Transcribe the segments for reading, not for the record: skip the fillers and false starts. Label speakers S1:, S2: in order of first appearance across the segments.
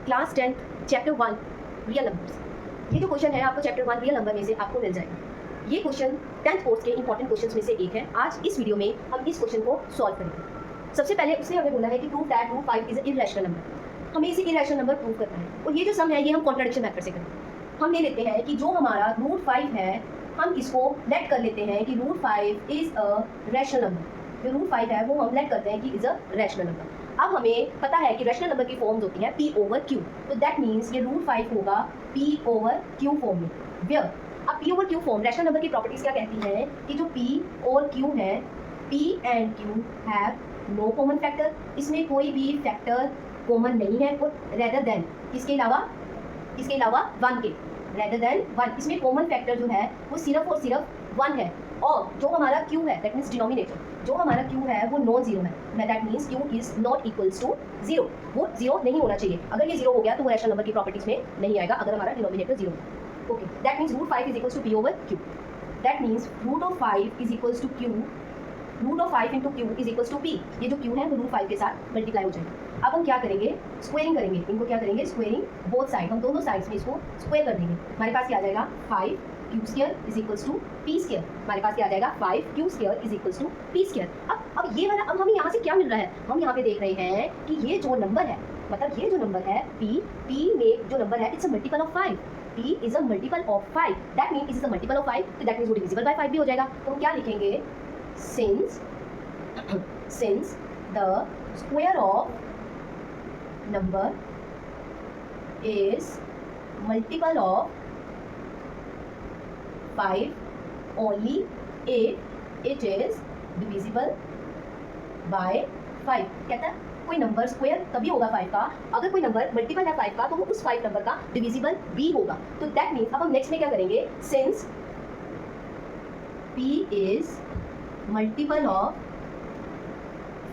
S1: Class 10 chapter 1 real numbers. ये जो question है आपको चैप्टर 1 रियल नंबर में से आपको मिल जाएगा। ये क्वेश्चन 10th कोर्स के इंपॉर्टेंट क्वेश्चंस में से एक है। आज इस वीडियो में हम इस क्वेश्चन को सॉल्व करेंगे। सबसे पहले उसने हमें बोला है कि prove that root 5 is a irrational number. हमें इसे इररेशनल नंबर प्रूव करना है और ये जो सम है ये हम कॉन्ट्राडिक्शन मेथड से करेंगे। हम ले लेते हैं कि जो हमारा रूट 5 है हम इसको लेट कर लेते हैं कि root 5 is a rational number. जो रूट 5 है वो हम लेट करते हैं कि इज अ रैशनल नंबर। अब हमें पता है कि रैशनल नंबर की फॉर्म्स होती हैं p ओवर q, तो दैट मीन्स ये रूट 5 होगा p ओवर q फॉर्म में। वेयर अब p over q form rational number की प्रॉपर्टीज क्या कहती हैं कि जो p और q है, p and q have no common factor, इसमें कोई भी फैक्टर कॉमन नहीं है और रेदर देन इसके अलावा 1 के, रेदर देन 1 इसमें कॉमन फैक्टर जो है वो सिर्फ और सिर्फ 1 है। और जो हमारा q है दैट मीन्स डिनोमिनेटर, जो हमारा q है वो नॉन जीरो है, that means q is not equals to 0। वो 0 नहीं होना चाहिए। अगर ये 0 हो गया तो वो रैशनल नंबर की प्रॉपर्टीज में नहीं आएगा अगर हमारा डिनोमिनेटर 0 है। Okay, that means root 5 is equals to p over q। That means root of 5 is equals to q, root of 5 into q is equals to p। ये जो q है वो रूट 5 के साथ मल्टीप्लाई हो जाएगा। अब हम क्या करेंगे, स्क्वायरिंग करेंगे। इनको क्या करेंगे, स्क्वायरिंग बोथ साइड, हम दोनों साइड्स में इसको स्क्वायर कर देंगे। हमारे पास क्या आ जाएगा 5 Q square is equals to P square. हमारे पास क्या आ जाएगा 5 Q square is equals to P square. अब ये वाला, अब हमें यहाँ से क्या मिल रहा है, हम यहाँ पे देख रहे हैं कि ये जो नंबर है, मतलब ये जो नंबर है p में जो नंबर है it's a multiple of 5। p is a multiple of 5, that means is a multiple of 5, तो दैट मीन्स वो डिविजिबल बाय 5 भी हो जाएगा। तो हम क्या लिखेंगे, since the square of number is multiple of 5 only if it is divisible by 5। कहता है कोई नंबर स्क्वायर तभी होगा 5 का अगर कोई नंबर मल्टीपल है 5 का, तो वो उस 5 नंबर का डिविजिबल भी होगा। तो दैट मीन्स अब हम नेक्स्ट में क्या करेंगे, since p is multiple of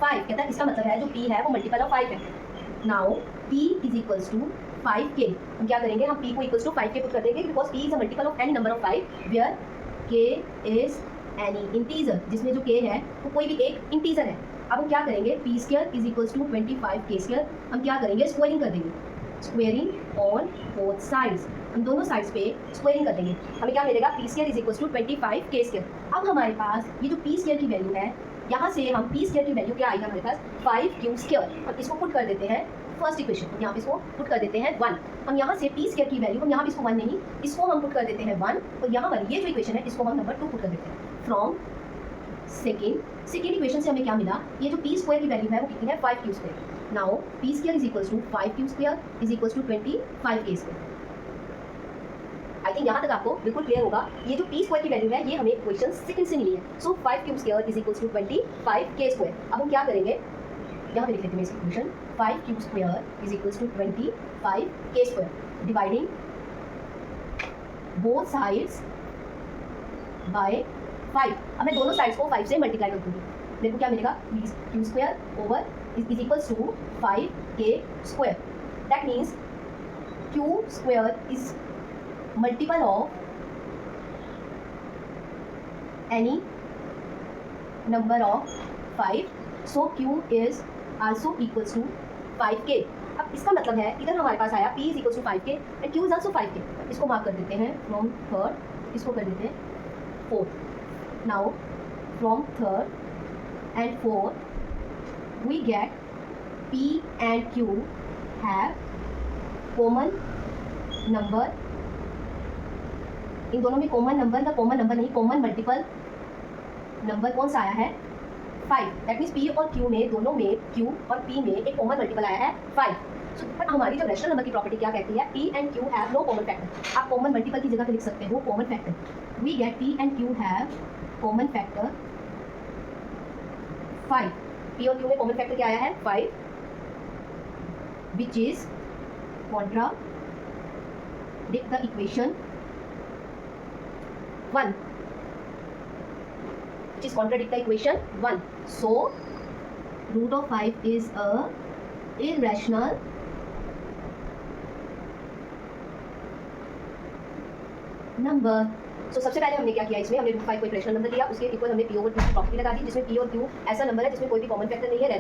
S1: 5, कहता है इसका मतलब है जो p है वो मल्टीपल ऑफ 5 है। Now p is equals to 5k। हम क्या करेंगे, हम p को इक्वल्स टू 5k पुट कर देंगे because p is a multiple of any number of 5 where k is any integer, जिसमें जो k है वो कोई भी एक इंटीजर है। अब हम क्या करेंगे, p square is equals to 25k square. हम क्या करेंगे, स्क्वायरिंग कर देंगे, स्क्वायरिंग ऑन बोथ साइड्स, हम दोनों साइड्स पे स्क्वायरिंग कर देंगे। हमें क्या मिलेगा, p square is equals to 25k square. अब हमारे पास ये जो p स्क्वायर की वैल्यू है, यहाँ से हम p स्क्वायर की वैल्यू क्या आएगा हमारे पास 5q स्क्वायर। हम इसको पुट कर देते हैं फर्स्ट इक्वेशन, यहाँ पे इसको पुट कर देते हैं 1। हम यहाँ से p स्क्वायर की वैल्यू, हम यहाँ पे इसको 1 नहीं, इसको हम पुट कर देते हैं 1, और यहाँ पर ये जो इक्वेशन है इसको हम नंबर 2 पुट कर देते हैं। फ्रॉम सेकेंड इक्वेशन से हमें क्या मिला, ये जो p स्क्वायर की वैल्यू है वो कितनी है 5q square. Now p square is equals to 5q square is equals to 25k square. I think यहाँ तक आपको बिल्कुल क्लियर होगा। ये जो p स्क्वायर की वैल्यू है ये हमें इक्वेशन सेकंड से मिली है। So 5q square is equals to 25k square. अब हम क्या करेंगे, यहाँ पे लिख लेते हैं इस equation 5q square is equals to 25k square, dividing both sides by 5। अब मैं दोनों साइड्स को 5 से मल्टीप्लाई कर दूंगी। मेरे को क्या मिलेगा, q square over is equals to 5k square. That means q square is multiple of any number of 5, so q is also equals to 5k। अब इसका मतलब है इधर हमारे पास आया p is equals to 5k and q is also 5k। इसको mark कर देते हैं from third, इसको कर देते हैं fourth। now from third and fourth we get p and q have common number। इन दोनों में कॉमन नंबर का कॉमन नंबर नहीं, कॉमन मल्टीपल नंबर कौन सा आया है 5। दैट मीन्स p और q में, दोनों में q और p में एक कॉमन मल्टीपल आया है 5। सो बट हमारी जो रैशनल नंबर की प्रॉपर्टी क्या कहती है, p and q have no common factor. आप कॉमन मल्टीपल की जगह पे लिख सकते हो common factor. We get p and q have common factor 5। p और q में कॉमन फैक्टर क्या आया है 5, which is contradict the equation 1, which is contradict the equation 1. So root of 5 is a irrational number. So सबसे पहले हमने क्या किया, इसमें हमने रूट 5 को एक रैशनल नंबर लिया, उसके इक्वल हमने p ओवर q की प्रॉपर्टी लगा दी, जिसमें p और q ऐसा नंबर है जिसमें कोई भी कॉमन फैक्टर नहीं है।